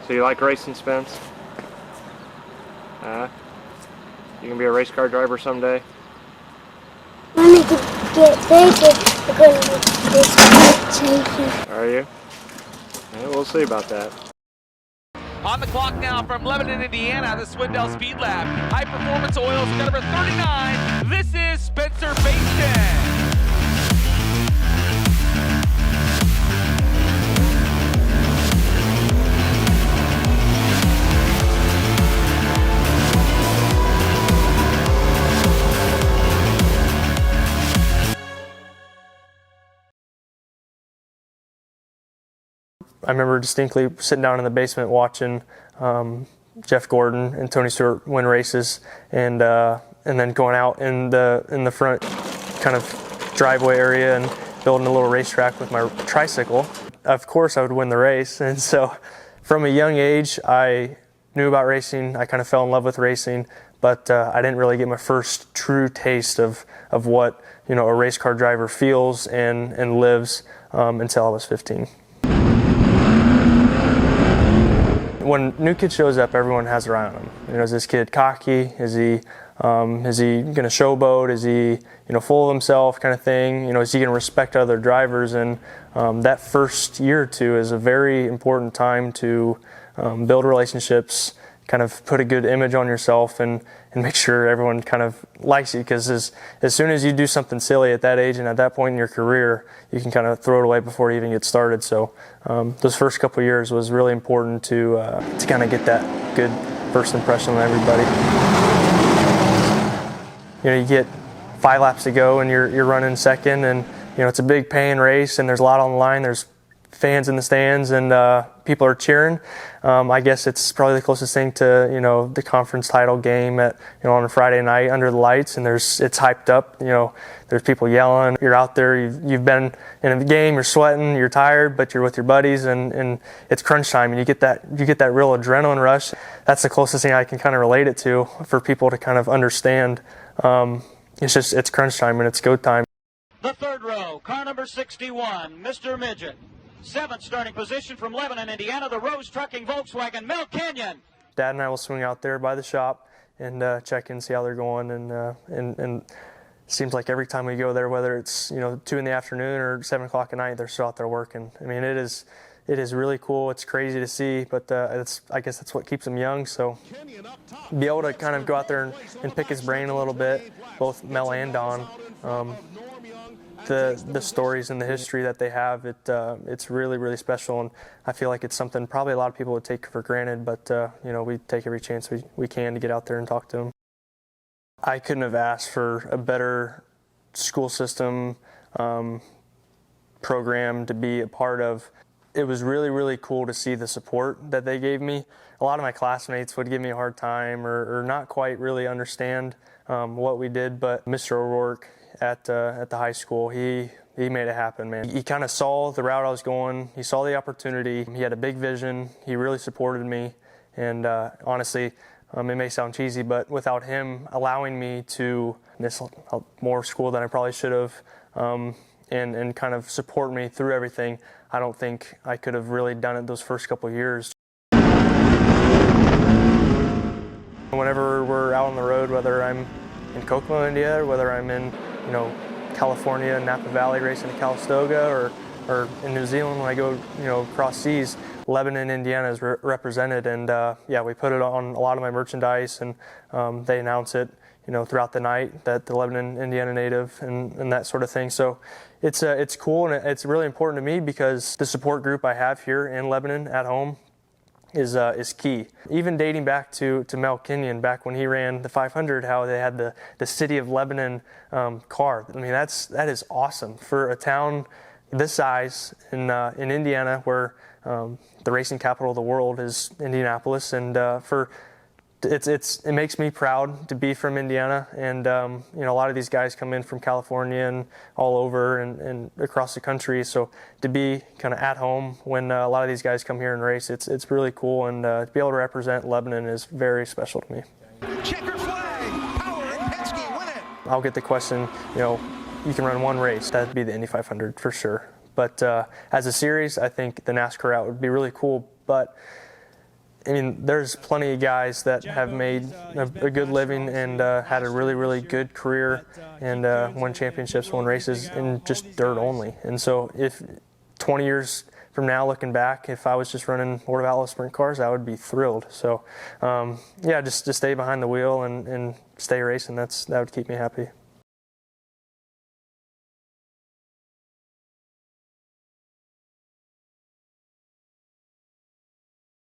So you like racing, Spence? You gonna be a race car driver someday? I need to get bigger because of this champion. Are you? Yeah, we'll see about that. On the clock now from Lebanon, Indiana, the Swindell Speed Lab. High Performance Oils, number 39. This is Spencer Bayston. I remember distinctly sitting down in the basement watching Jeff Gordon and Tony Stewart win races, and then going out in the front kind of driveway area and building a little racetrack with my tricycle. Of course, I would win the race, and so from a young age, I knew about racing. I kind of fell in love with racing, but I didn't really get my first true taste of what a race car driver feels and lives until I was 15. When a new kid shows up, everyone has their eye on him. Is this kid cocky? Is he going to showboat? Is he full of himself, kind of thing? Is he going to respect other drivers? And that first year or two is a very important time to build relationships, kind of put a good image on yourself, and make sure everyone kind of likes you, because as soon as you do something silly at that age and at that point in your career, you can kind of throw it away before you even get started. So those first couple of years was really important to kind of get that good first impression on everybody. You get 5 laps to go and you're running second, and it's a big paying race and there's a lot on the line. There's fans in the stands and people are cheering. I guess it's probably the closest thing to the conference title game at on a Friday night under the lights, and it's hyped up. There's people yelling. You're out there. You've been in the game. You're sweating. You're tired, but you're with your buddies, and it's crunch time, and you get that real adrenaline rush. That's the closest thing I can kind of relate it to for people to kind of understand. It's crunch time and it's go time. The third row, car number 61, Mr. Midget. 7th starting position from Lebanon, Indiana, the Rose Trucking Volkswagen, Mel Kenyon. Dad and I will swing out there by the shop and check in, see how they're going, and it seems like every time we go there, whether it's 2 in the afternoon or 7 o'clock at night, they're still out there working. I mean, it is really cool. It's crazy to see, but I guess that's what keeps them young. So be able to kind of go out there and pick his brain a little bit, both Mel and Don. The stories and the history that they have, it's really, really special, and I feel like it's something probably a lot of people would take for granted, but we take every chance we can to get out there and talk to them. I couldn't have asked for a better school system program to be a part of. It was really, really cool to see the support that they gave me. A lot of my classmates would give me a hard time or not quite really understand what we did, but Mr. O'Rourke at the high school, he made it happen, man. He kind of saw the route I was going. He saw the opportunity. He had a big vision. He really supported me. And honestly, it may sound cheesy, but without him allowing me to miss more school than I probably should have, and kind of support me through everything, I don't think I could have really done it those first couple of years. Whenever we're out on the road, whether I'm in Kokomo, India, or whether I'm in California, Napa Valley racing at Calistoga, or in New Zealand when I go across seas, Lebanon, Indiana is represented, and we put it on a lot of my merchandise, and they announce it throughout the night that the Lebanon, Indiana native and that sort of thing. So it's cool, and it's really important to me because the support group I have here in Lebanon at home is key. Even dating back to Mel Kenyon, back when he ran the 500, how they had the City of Lebanon car. I mean, that is awesome for a town this size in Indiana, where the racing capital of the world is Indianapolis, and it makes me proud to be from Indiana. And a lot of these guys come in from California and all over and across the country, so to be kind of at home when a lot of these guys come here and race, it's really cool, and to be able to represent Lebanon is very special to me. Checker flag, Power and Penske win it. I'll get the question, you can run one race, that'd be the Indy 500 for sure. But as a series, I think the NASCAR route would be really cool. But I mean, there's plenty of guys that have made a good living and had a really, really good career and won championships, won races in just dirt only. And so if 20 years from now, looking back, if I was just running World of Outlaws sprint cars, I would be thrilled. So yeah, just to stay behind the wheel and stay racing, that would keep me happy.